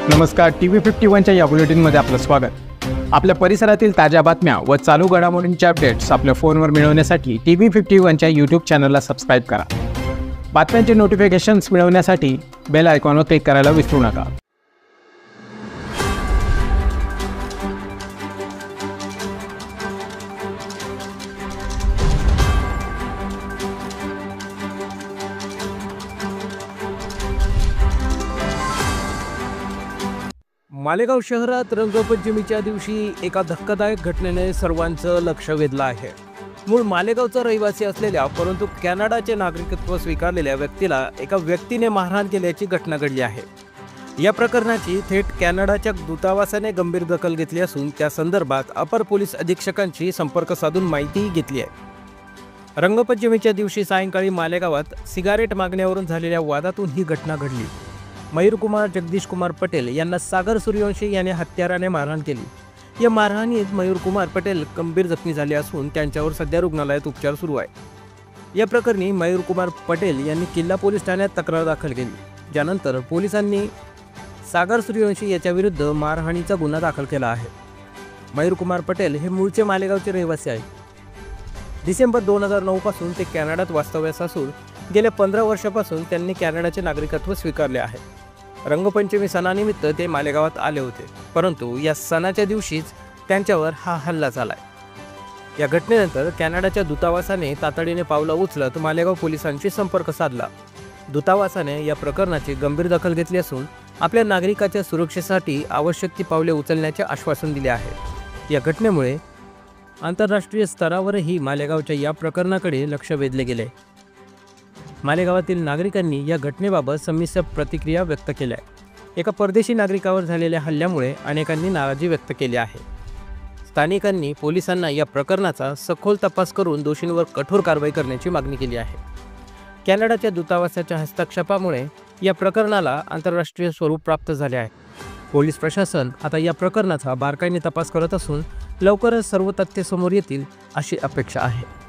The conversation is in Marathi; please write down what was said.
नमस्कार, TV51च्या या बुलेटिनमध्ये आपलं स्वागत। आपल्या परिसरातील ताज्या बातम्या व चालू घडामोडींचे अपडेट्स आपल्या फोनवर मिळवण्यासाठी TV51च्या YouTube चॅनलला सबस्क्राइब करा। बातम्यांचे नोटिफिकेशन्स मिळवण्यासाठी बेल आयकॉनवर क्लिक करायला विसरू नका। मालेगाव शहरात रंगपंचमीच्या दिवशी एका धक्कादायक घटनेने सर्वांचं लक्ष वेधलं आहे। मूळ मालेगावचा रहिवासी असलेल्या परंतु कॅनडाचे नागरिकत्व स्वीकारलेल्या व्यक्तीला एका व्यक्तीने मारहाण केल्याची घटना घडली आहे। या प्रकरणाची थेट कॅनडाच्या दूतावासाने गंभीर दखल घेतली असून त्या संदर्भात अपर पोलीस अधीक्षकांशी संपर्क साधून माहिती घेतली आहे। रंगपंचमीच्या दिवशी सायंकाळी मालेगावात सिगारेट मागण्यावरून झालेल्या वादातून ही घटना घडली। मयूर कुमार जगदीश कुमार पटेल यांना सागर सूर्यवंशी याने हत्याराने मारहाण केली। या मारहाणीत मयूर कुमार पटेल गंभीर जखमी झाले असून त्यांच्यावर सध्या रुग्णालयात उपचार सुरू आहे। या प्रकरणी मयूर कुमार पटेल यांनी किल्ला पोलीस ठाण्यात तक्रार दाखल केली, ज्यानंतर पोलिसांनी सागर सूर्यवंशी याच्याविरुद्ध मारहाणीचा गुन्हा दाखल केला आहे। मयूर कुमार पटेल हे मूळचे मालेगावचे रहिवासी आहेत। डिसेंबर 2009 पासून ते कॅनडात वास्तव्यास असून गेल्या 15 वर्षापासून त्यांनी कॅनडाचे नागरिकत्व स्वीकारले आहे। रंगपंचमी सणानिमित्त ते मालेगावात आले होते, परंतु या सणाच्या दिवशीच त्यांच्यावर हा हल्ला झालाय। या घटनेनंतर कॅनडाच्या दूतावासाने तातडीने पावलं उचलत मालेगाव पोलिसांशी संपर्क साधला। दूतावासाने या प्रकरणाची गंभीर दखल घेतली असून आपल्या नागरिकाच्या सुरक्षेसाठी आवश्यक ती पावले उचलण्याचे आश्वासन दिले आहे। या घटनेमुळे आंतरराष्ट्रीय स्तरावरही मालेगावच्या या प्रकरणाकडे लक्ष वेधले गेले। मालेगावातील नागरिकांनी या घटनेबाबत संमिश्र प्रतिक्रिया व्यक्त केल्या आहेत। एका परदेशी नागरिकावर झालेल्या हल्ल्यामुळे अनेकांनी नाराजी व्यक्त केली आहे। स्थानिकांनी पोलिसांना या प्रकरणाचा सखोल तपास करून दोषींवर कठोर कारवाई करण्याची मागणी केली आहे। कॅनडाच्या दूतावासाच्या हस्तक्षेपामुळे या प्रकरणाला आंतरराष्ट्रीय स्वरूप प्राप्त झाले आहे। पोलीस प्रशासन आता या प्रकरणाचा बारकाईने तपास करत असून लवकरच सर्व तथ्य समोर येतील अशी अपेक्षा आहे।